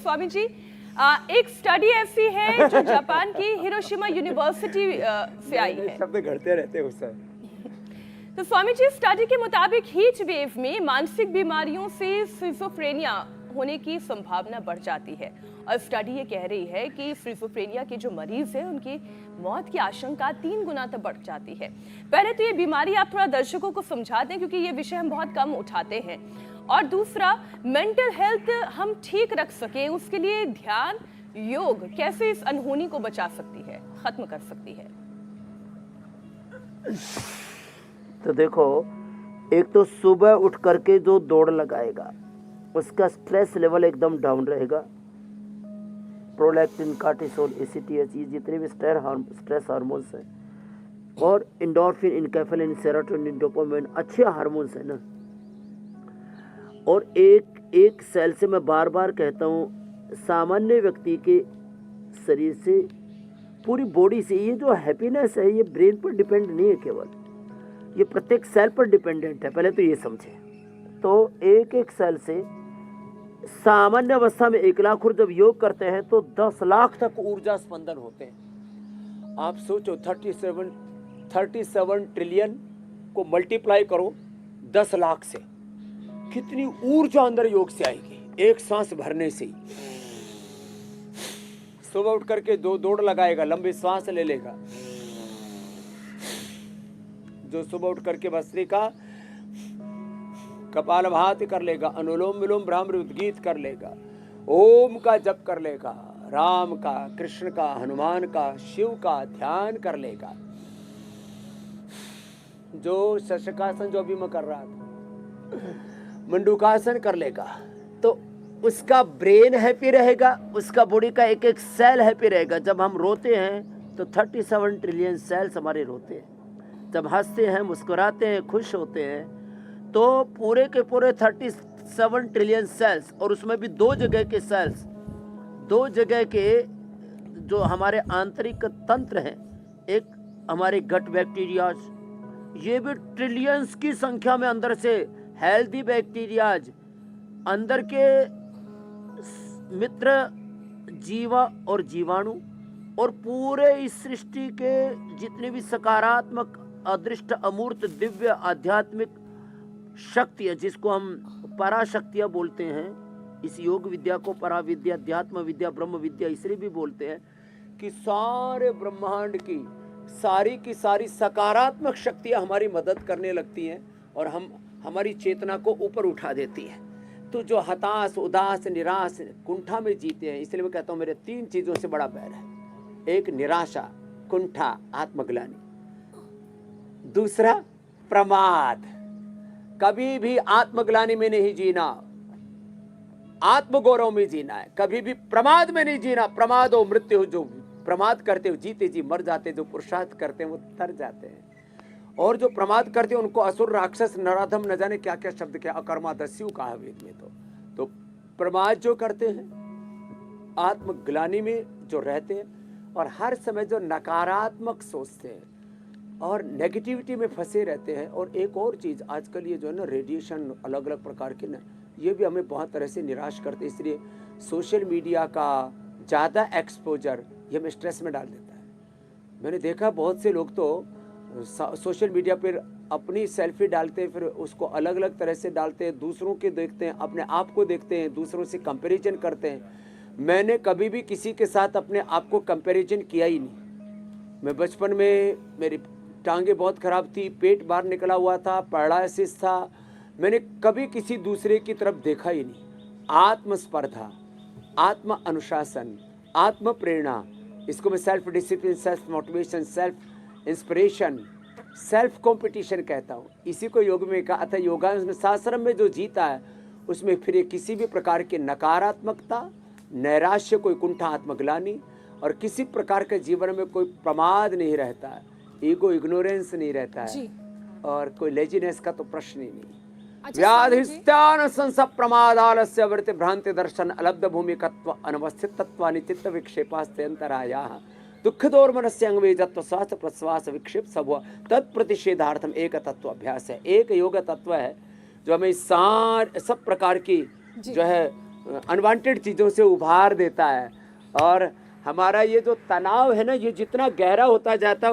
स्वामी जी, एक स्टडी ऐसी है जो जापान की हिरोशिमा यूनिवर्सिटी से आई है। शब्द घड़ते रहते हैं उस समय। तो स्वामी जी, स्टडी के मुताबिक हीट वेव में मानसिक बीमारियों से सिजोफ्रेनिया होने की संभावना बढ़ जाती है और स्टडी ये कह रही है कि सिजोफ्रेनिया के जो मरीज हैं उनकी मौत की आशंका 3 गुना तक बढ़ जाती है। पहले तो ये बीमारी आप थोड़ा दर्शकों को समझा दें, क्योंकि ये विषय हम बहुत कम उठाते हैं, और दूसरा मेंटल हेल्थ हम ठीक रख सके उसके लिए ध्यान, योग कैसे इस अनहोनी को बचा सकती है, खत्म कर सकती है। तो देखो, एक तो सुबह उठ करके जो दौड़ लगाएगा उसका स्ट्रेस लेवल एकदम डाउन रहेगा। प्रोलैक्टिन, कार्टिसोल, एसीटीएच, ये जितने भी स्ट्रेस हार्मोन्स हैं, और इंडोर्फिन, इनकेफेलिन, सेरोटोनिन, डोपामाइन अच्छे हार्मोन्स हैं ना। और एक सेल से मैं बार बार कहता हूँ, सामान्य व्यक्ति के शरीर से, पूरी बॉडी से, ये जो हैप्पीनेस है ये ब्रेन पर डिपेंड नहीं है केवल, ये प्रत्येक सेल पर डिपेंडेंट है। पहले तो ये समझे। तो एक सेल से सामान्य अवस्था में 1 लाख जब योग करते हैं तो 10 लाख तक ऊर्जा स्पंदन होते हैं। आप सोचो 37 ट्रिलियन को मल्टीप्लाई करो 10 लाख से, कितनी ऊर्जा अंदर योग से आएगी एक सांस भरने से ही। सुबह उठ करके दौड़ लगाएगा, लंबी सांस ले लेगा, जो सुबह उठ करके भस्त्रिका कपालभाति कर लेगा, अनुलोम विलोम भ्रामरी उद्गीत कर लेगा, ओम का जप कर लेगा, राम का, कृष्ण का, हनुमान का, शिव का ध्यान कर लेगा, जो शशकासन जो अभी मैं कर रहा था, मंडूकासन कर लेगा, तो उसका ब्रेन हैप्पी रहेगा, उसका बॉडी का एक सेल हैप्पी रहेगा। जब हम रोते हैं तो 37 ट्रिलियन सेल्स हमारे रोते हैं। जब हंसते हैं, मुस्कुराते हैं, खुश होते हैं, तो पूरे के पूरे 37 ट्रिलियन सेल्स, और उसमें भी 2 जगह के सेल्स, 2 जगह के जो हमारे आंतरिक तंत्र हैं, एक हमारे गट बैक्टीरियाज, ये भी ट्रिलियंस की संख्या में अंदर से हेल्दी बैक्टीरियाज, अंदर के मित्र जीवा और जीवाणु, और पूरे इस सृष्टि के जितने भी सकारात्मक, अदृष्ट, अमूर्त, दिव्य, आध्यात्मिक शक्ति है, जिसको हम पराशक्तियाँ बोलते हैं। इस योग विद्या को पराविद्या, अध्यात्म विद्या, ब्रह्म विद्या इसलिए भी बोलते हैं कि सारे ब्रह्मांड की सारी सकारात्मक शक्तियाँ हमारी मदद करने लगती हैं और हमारी चेतना को ऊपर उठा देती है। तो जो हताश, उदास, निराश, कुंठा में जीते हैं, इसलिए मैं कहता हूँ मेरे 3 चीज़ों से बड़ा बैर है। एक निराशा, कुंठा, आत्मग्लानि। दूसरा प्रमाद, कभी भी आत्मग्लानि में नहीं जीना, आत्मगौरव में जीना है, कभी भी प्रमाद में नहीं जीना। प्रमाद हो मृत्यु, जो प्रमाद करते हो जीते जी मर जाते, जो पुरुषार्थ करते हैं वो तर जाते हैं, और जो प्रमाद करते हैं उनको असुर, राक्षस, नराधम, न जाने क्या क्या शब्द, क्या अकर्मादस्यु कहा वेद में। तो प्रमाद जो करते हैं, आत्मग्लानि में जो रहते हैं, और हर समय जो नकारात्मक सोचते हैं और नेगेटिविटी में फंसे रहते हैं। और एक और चीज़, आजकल ये जो है ना रेडिएशन अलग अलग प्रकार के ना, ये भी हमें बहुत तरह से निराश करते हैं। इसलिए सोशल मीडिया का ज़्यादा एक्सपोजर ये हमें स्ट्रेस में डाल देता है। मैंने देखा बहुत से लोग तो सोशल मीडिया पर अपनी सेल्फी डालते हैं, फिर उसको अलग अलग तरह से डालते हैं, दूसरों के देखते हैं, अपने आप को देखते हैं, दूसरों से कंपैरिजन करते हैं। मैंने कभी भी किसी के साथ अपने आप को कंपैरिजन किया ही नहीं। मैं बचपन में, मेरी टांगे बहुत ख़राब थी, पेट बाहर निकला हुआ था, पैरालिसिस था, मैंने कभी किसी दूसरे की तरफ देखा ही नहीं। आत्मस्पर्धा, आत्म अनुशासन, आत्म प्रेरणा, इसको मैं self discipline, self motivation, self inspiration, self competition कहता हूँ। इसी को योग में कहा था, योगा शास्त्र में जो जीता है उसमें फिर ये किसी भी प्रकार की नकारात्मकता, नैराश्य, कोई कुंठा, आत्मग्लानि और किसी प्रकार के जीवन में कोई प्रमाद नहीं रहता है, ईगो, इग्नोरेंस नहीं रहता है, और कोई लेजीनेस का तो प्रश्न ही नहीं। व्याधिस्त्यान संसप प्रमादालस्य वृत्ति भ्रांति दर्शन अलब्ध भूमिकत्व अनवस्थित तत्वानि चित्त विक्षेपास्ते अंतरायाः दुःखदोर मनस्यंग वेजत्व स्वास्थ्य प्रश्वास विक्षेप सब तत्प्रतिषेधार्थम एक तत्व अभ्यास है। एक योग तत्व है जो हमें सब प्रकार की जो है अनवांटेड चीज़ों से उभार देता है। और हमारा ये जो तनाव है ना, ये जितना गहरा होता जाता,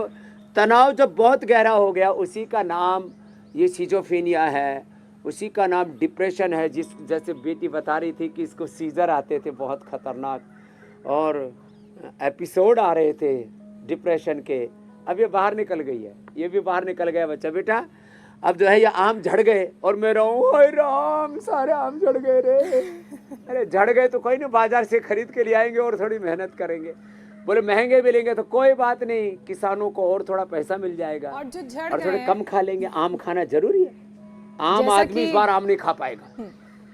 तनाव जब बहुत गहरा हो गया, उसी का नाम ये सिजोफ्रेनिया है, उसी का नाम डिप्रेशन है। जैसे बेटी बता रही थी कि इसको सीजर आते थे बहुत खतरनाक और एपिसोड आ रहे थे डिप्रेशन के। अब ये बाहर निकल गई है, ये भी बाहर निकल गया बच्चा। बेटा अब जो है ये आम झड़ गए और मैं रहूँ, ओए राम सारे आम झड़ गए रे। अरे झड़ गए तो कोई ना, बाजार से खरीद के ले आएंगे और थोड़ी मेहनत करेंगे। बोले महंगे भी लेंगे तो कोई बात नहीं, किसानों को और थोड़ा पैसा मिल जाएगा और जो झड़ और थोड़े गए कम खा लेंगे। आम खाना जरूरी है। आम जैसा आदमी कि- इस बार आम नहीं खा पाएगा।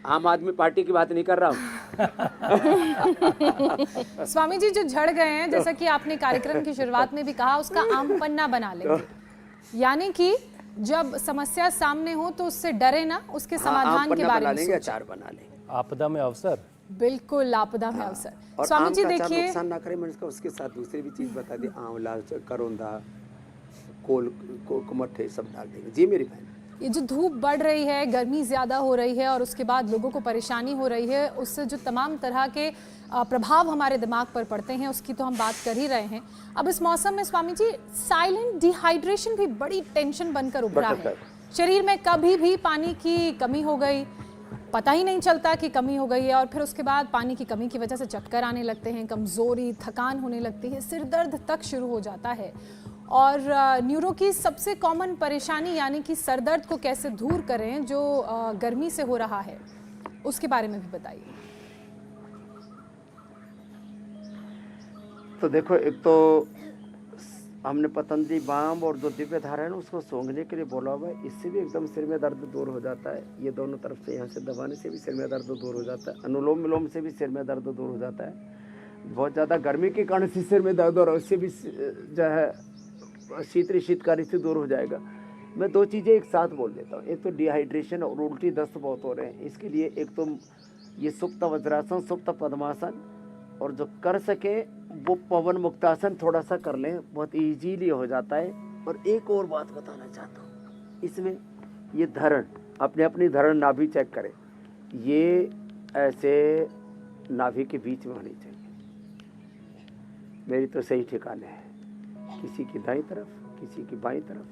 आम आदमी पार्टी की बात नहीं कर रहा हूँ। स्वामी जी जो झड़ गए हैं, जैसा कि आपने कार्यक्रम की शुरुआत में भी कहा, उसका आम पन्ना बना लेंगे। यानी कि जब समस्या सामने हो तो उससे डरे ना, उसके समाधान के बारे में लेंगे, सोचें। अचार बना लेंगे। आपदा में अवसर। बिल्कुल आपदा में अवसर। और स्वामी आम जी का अचार देखिए, नुकसान ना करे। मैंने उसके साथ दूसरी भी चीज बता दी, आंवला, करौंदा, कुमट्ठे सब डाल देंगे। जी मेरी बहन, ये जो धूप बढ़ रही है, गर्मी ज़्यादा हो रही है और उसके बाद लोगों को परेशानी हो रही है, उससे जो तमाम तरह के प्रभाव हमारे दिमाग पर पड़ते हैं, उसकी तो हम बात कर ही रहे हैं। अब इस मौसम में स्वामी जी साइलेंट डिहाइड्रेशन भी बड़ी टेंशन बनकर उभरा है। शरीर में कभी भी पानी की कमी हो गई, पता ही नहीं चलता कि कमी हो गई है, और फिर उसके बाद पानी की कमी की वजह से चक्कर आने लगते हैं, कमज़ोरी, थकान होने लगती है, सिर दर्द तक शुरू हो जाता है। और न्यूरो की सबसे कॉमन परेशानी यानी कि सर दर्द को कैसे दूर करें जो गर्मी से हो रहा है, उसके बारे में भी बताइए। तो देखो, एक तो हमने पतंजलि बाम और जो दिव्य धारा है ना, उसको सूंघने के लिए बोला हुआ है। इससे भी एकदम सिर में दर्द दूर हो जाता है। ये दोनों तरफ से यहाँ से दबाने से भी सिर में दर्द दूर हो जाता है। अनुलोम विलोम से भी सिर में दर्द दूर हो जाता है। बहुत ज़्यादा गर्मी के कारण से सिर में दर्द हो रहा है, उससे भी जो है शीतकारी से दूर हो जाएगा। मैं दो चीज़ें एक साथ बोल देता हूँ। एक तो डिहाइड्रेशन और उल्टी दस्त बहुत हो रहे हैं, इसके लिए एक तो ये सुप्त वज्रासन, सुप्त पद्मासन, और जो कर सके वो पवन मुक्तासन थोड़ा सा कर लें, बहुत इजीली हो जाता है। और एक और बात बताना चाहता हूँ, इसमें ये धरण, अपनी धरण नाभि चेक करें, ये ऐसे नाभि के बीच में होनी चाहिए। मेरी तो सही ठिकाने है, किसी की दाईं तरफ, किसी की बाईं तरफ,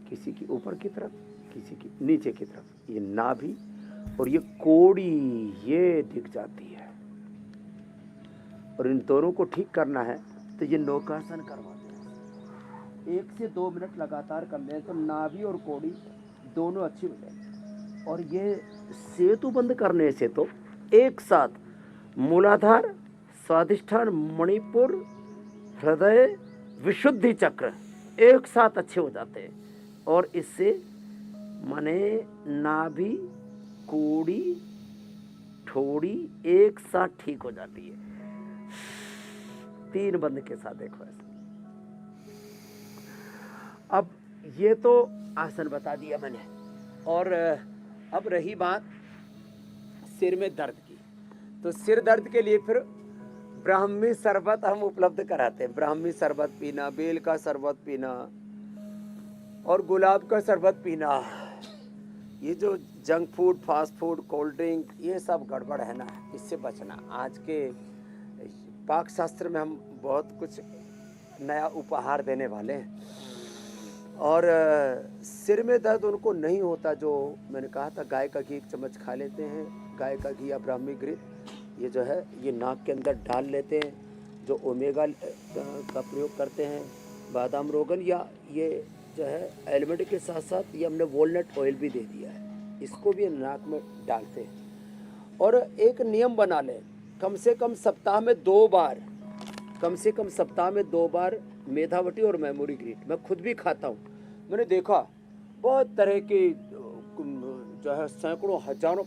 किसी की ऊपर की तरफ, किसी की नीचे की तरफ। ये नाभि और ये कोड़ी ये दिख जाती है। और इन दोनों को ठीक करना है तो ये नौकासन करवाते हैं। 1 से 2 मिनट लगातार कर लें तो नाभि और कोड़ी दोनों अच्छी हो जाएगी। और ये सेतु बंद करने से तो एक साथ मूलाधार, स्वादिष्ठान, मणिपुर, हृदय, विशुद्धि चक्र एक साथ अच्छे हो जाते हैं। और इससे माने नाभि, कोड़ी, ठोड़ी एक साथ ठीक हो जाती है। 3 बंद के साथ देखो ऐसे। अब ये तो आसन बता दिया मैंने। और अब रही बात सिर में दर्द की, तो सिर दर्द के लिए फिर ब्राह्मी शरबत हम उपलब्ध कराते हैं। ब्राह्मी शरबत पीना, बेल का शरबत पीना और गुलाब का शरबत पीना। ये जो junk food, fast food, cold drink, ये सब गड़बड़ है ना, इससे बचना। आज के पाक शास्त्र में हम बहुत कुछ नया उपहार देने वाले हैं। और सिर में दर्द उनको नहीं होता जो मैंने कहा था, गाय का घी 1 चम्मच खा लेते हैं, गाय का घी या ब्राह्मी घृत, ये जो है ये नाक के अंदर डाल लेते हैं। जो ओमेगा का प्रयोग करते हैं, बादाम रोगन, या ये जो है एलमंड के साथ साथ ये हमने वॉलनट ऑयल भी दे दिया है, इसको भी नाक में डालते हैं। और एक नियम बना लें, कम से कम सप्ताह में 2 बार, कम से कम सप्ताह में 2 बार मेधावटी और मेमोरी ग्रीट। मैं खुद भी खाता हूँ। मैंने देखा बहुत तरह के जो है सैकड़ों हजारों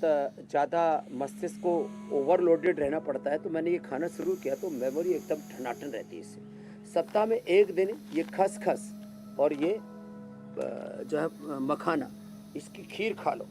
ज़्यादा मस्तिष्क को ओवरलोडेड रहना पड़ता है, तो मैंने ये खाना शुरू किया तो मेमोरी एकदम ठनाठन रहती है इससे। सप्ताह में 1 दिन ये खसखस और ये जो है मखाना, इसकी खीर खा लो।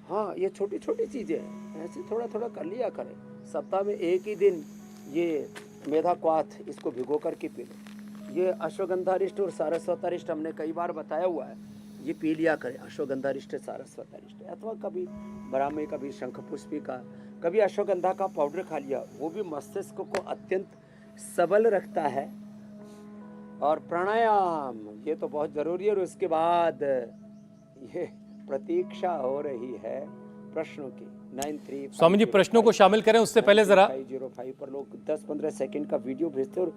हाँ, ये छोटी छोटी चीज़ें हैं, ऐसे थोड़ा थोड़ा कर लिया करें। सप्ताह में 1 ही दिन ये मेधा क्वाथ, इसको भिगो करके पी लो। ये अश्वगंधारिष्ट और सारस्वतारिष्ट हमने कई बार बताया हुआ है, ये पी लिया करें, अश्वगंधा रिष्ट सारस्वत रिष्ट, अथवा कभी ब्राह्मी, कभी शंखपुष्पी का, कभी अश्वगंधा का पाउडर खा लिया, वो भी मस्तिष्क को अत्यंत सबल रखता है। और प्राणायाम ये तो बहुत जरूरी है। और उसके बाद ये प्रतीक्षा हो रही है प्रश्नों की। 93 स्वामी जी प्रश्नों को शामिल करें, उससे पहले जरा 505 पर लोग 10-15 सेकंड का वीडियो भेजते हैं। और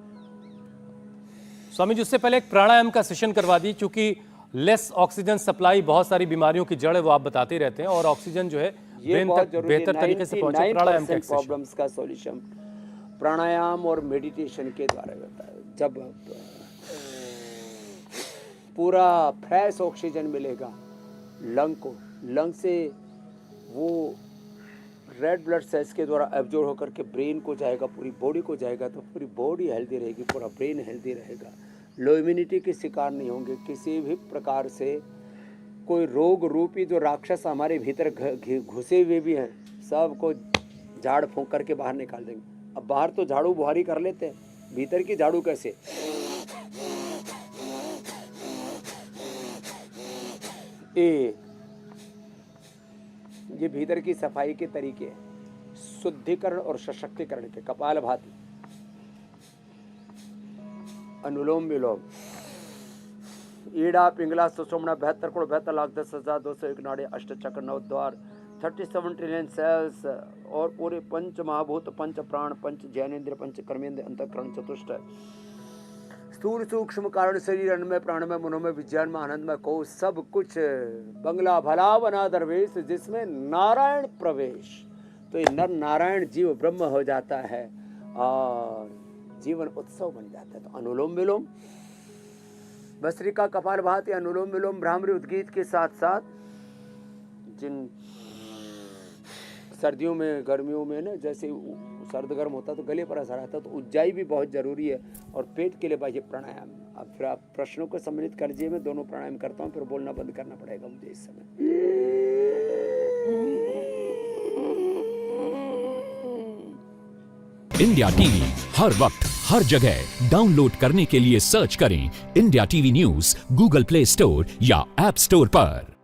स्वामी जी उससे पहले एक प्राणायाम का सेशन करवा दी, क्योंकि लेस ऑक्सीजन सप्लाई बहुत सारी बीमारियों की जड़ है, वो आप बताते रहते हैं, और ऑक्सीजन जो है ये ब्रेन बहुत तक जरूरी है। बेहतर तरीके से पहुंचे। प्राणायाम का एक सेशन। प्रॉब्लम्स का सॉल्यूशन प्राणायाम और मेडिटेशन के द्वारा होता है। जब पूरा फ्रेश ऑक्सीजन मिलेगा लंग को, लंग से वो रेड ब्लड सेल्स के द्वारा एब्जॉर्ब होकर के ब्रेन को जाएगा, पूरी बॉडी को जाएगा, तो पूरी बॉडी हेल्दी रहेगी, पूरा ब्रेन हेल्दी रहेगा। लो इम्यूनिटी के शिकार नहीं होंगे किसी भी प्रकार से। कोई रोग रूपी जो राक्षस हमारे भीतर घुसे हुए भी हैं, सबको झाड़ फूंक करके बाहर निकाल देंगे। अब बाहर तो झाड़ू बुहारी कर लेते हैं, भीतर की झाड़ू कैसे? ये भीतर की सफाई के तरीके हैं, शुद्धिकरण और सशक्तिकरण के। कपालभाति, अनुलोम विलोम, ईड़ा पिंगला सुषुम्ना 72 करोड़ 72 लाख 10,201 नाड़ी, अष्ट चक्र, 9 द्वार, 37 ट्रिलियन सेल्स, और पूरे पंच महाभूत, पंच प्राण, पंच ज्ञानेन्द्र, पंच कर्मेंद्र, अंतःकरण, चतुष्ट, स्थूल सूक्ष्म कारण, शरीर, अन्नमय, प्राणमय, मनोमय, विज्ञान में, आनंदमय, को सब कुछ बंगला भला बना दरवेश, जिसमें नारायण प्रवेश। तो ये नर नारायण जीव ब्रह्म हो जाता है और जीवन उत्सव बन जाता है। तो अनुलोम विलोम, भस्त्रिका, कपालभाति, अनुलोम विलोम, भ्रामरी, उद्गीत के साथ साथ जिन सर्दियों में, गर्मियों में ना, जैसे सर्द गर्म होता है तो गले पर असर आता है, तो उज्जाई भी बहुत जरूरी है। और पेट के लिए भाई प्राणायाम। अब फिर आप प्रश्नों को सम्मिलित कर लीजिए, मैं दोनों प्राणायाम करता हूँ, फिर बोलना बंद करना पड़ेगा मुझे इस समय। इंडिया टीवी हर वक्त हर जगह डाउनलोड करने के लिए सर्च करें India TV news Google play store या ऐप स्टोर पर।